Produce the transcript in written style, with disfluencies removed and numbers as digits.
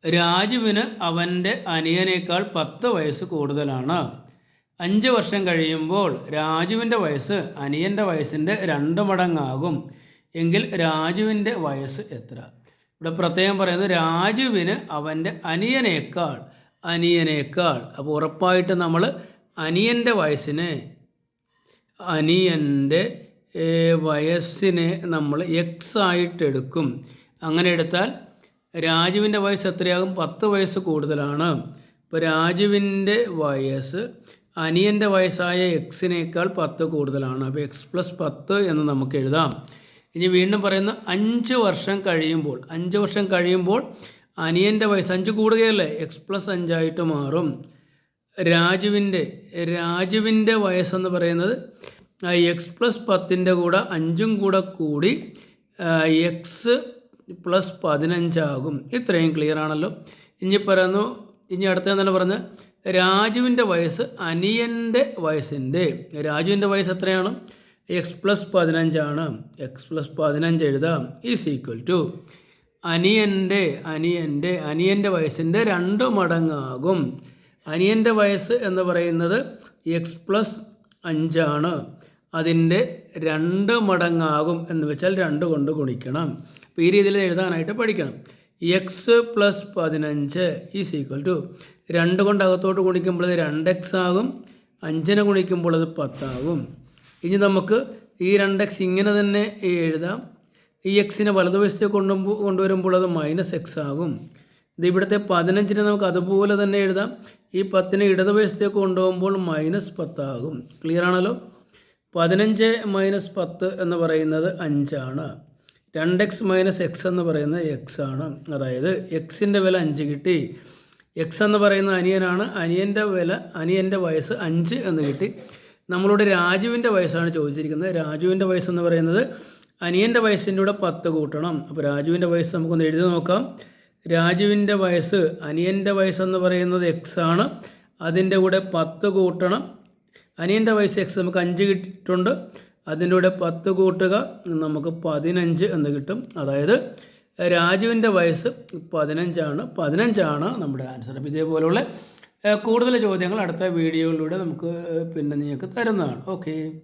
രാജുവിന് അവൻ്റെ അനിയനേക്കാൾ 10 വയസ്സ് കൂടുതലാണ്. 5 വർഷം കഴിയുമ്പോൾ രാജുവിൻ്റെ വയസ്സ് അനിയൻ്റെ വയസ്സിൻ്റെ 2 മടങ്ങാകും. എങ്കിൽ രാജുവിൻ്റെ വയസ്സ് എത്ര? ഇവിടെ പ്രത്യേകം പറയുന്നത് രാജുവിന് അവൻ്റെ അനിയനേക്കാൾ. അപ്പോൾ ഉറപ്പായിട്ട് നമ്മൾ അനിയൻ്റെ വയസ്സിനെ നമ്മൾ എക്സ് ആയിട്ട് എടുക്കും. അങ്ങനെ എടുത്താൽ രാജുവിൻ്റെ വയസ്സ് എത്രയാകും? 10 വയസ്സ് കൂടുതലാണ്. ഇപ്പോൾ രാജുവിൻ്റെ വയസ്സ് അനിയൻ്റെ വയസ്സായ എക്സിനേക്കാൾ 10 കൂടുതലാണ്. അപ്പോൾ എക്സ് പ്ലസ് 10 എന്ന് നമുക്ക് എഴുതാം. ഇനി വീണ്ടും പറയുന്ന 5 വർഷം കഴിയുമ്പോൾ അനിയൻ്റെ വയസ്സ് 5 കൂടുകയല്ലേ, എക്സ് പ്ലസ് 5 ആയിട്ട് മാറും. രാജുവിൻ്റെ വയസ്സെന്ന് പറയുന്നത് എക്സ് പ്ലസ് 10ൻ്റെ കൂടെ 5ഉം കൂടി എക്സ് പ്ലസ് 15 ആകും. ഇത്രയും ക്ലിയർ ആണല്ലോ. ഇനി അടുത്തതെന്നല്ല പറഞ്ഞ് രാജുവിൻ്റെ വയസ്സ് അനിയൻ്റെ രാജുവിൻ്റെ വയസ്സ് എത്രയാണ്? എക്സ് പ്ലസ് 15 ആണ്. എക്സ് പ്ലസ് 15 എഴുതാം ഈസ് ഈക്വൽ ടു അനിയൻ്റെ വയസ്സിൻ്റെ 2 മടങ്ങാകും. അനിയൻ്റെ വയസ്സ് എന്ന് പറയുന്നത് എക്സ് പ്ലസ് 5 ആണ്. അതിൻ്റെ 2 മടങ്ങാകും എന്ന് വെച്ചാൽ 2 കൊണ്ട് ഗുണിക്കണം. അപ്പോൾ ഈ രീതിയിൽ എഴുതാനായിട്ട് പഠിക്കണം. X plus 15 is equal to 2 കൊണ്ട് അകത്തോട്ട് ഗുണിക്കുമ്പോൾ അത് 2x ആകും. 5നെ ഗുണിക്കുമ്പോൾ അത് 10 ആകും. ഇനി നമുക്ക് ഈ 2x ഇങ്ങനെ തന്നെ എഴുതാം. ഈ എക്സിനെ വലതുവശത്തേക്ക് കൊണ്ടുവരുമ്പോൾ അത് -x ആകും. ഇത് ഇവിടുത്തെ 15നെ നമുക്ക് അതുപോലെ തന്നെ എഴുതാം. ഈ 10നെ ഇടതുവശത്തേക്ക് കൊണ്ടുപോകുമ്പോൾ -10 ആകും. ക്ലിയർ ആണല്ലോ. 15 - 10 എന്ന് പറയുന്നത് 5 ആണ്. 2x - x എന്ന് പറയുന്നത് x ആണ്. അതായത് എക്സിൻ്റെ വില 5 കിട്ടി. എക്സ് എന്ന് പറയുന്ന അനിയനാണ്. അനിയൻ്റെ വയസ്സ് 5 എന്ന് കിട്ടി. നമ്മളോട് രാജുവിൻ്റെ വയസ്സാണ് ചോദിച്ചിരിക്കുന്നത്. രാജുവിൻ്റെ വയസ്സെന്ന് പറയുന്നത് അനിയൻ്റെ വയസ്സിൻ്റെ കൂടെ 10 കൂട്ടണം. അപ്പോൾ രാജുവിൻ്റെ വയസ്സ് നമുക്കൊന്ന് എഴുതി നോക്കാം. രാജുവിൻ്റെ വയസ്സ് അനിയൻ്റെ വയസ്സെന്ന് പറയുന്നത് എക്സ് ആണ്. അതിൻ്റെ കൂടെ 10 കൂട്ടണം. അനിയൻ്റെ വയസ്സ് എക്സ് നമുക്ക് 5 കിട്ടിയിട്ടുണ്ട്. അതിൻ്റെ കൂടെ 10 കൂട്ടുക, നമുക്ക് 15 എന്ന് കിട്ടും. അതായത് രാജുവിൻ്റെ വയസ്സ് 15 ആണ് നമ്മുടെ ആൻസർ. അപ്പോൾ ഇതേപോലെയുള്ള കൂടുതൽ ചോദ്യങ്ങൾ അടുത്ത വീഡിയോയിലൂടെ നമുക്ക് നിങ്ങൾക്ക് തരുന്നതാണ്. ഓക്കെ.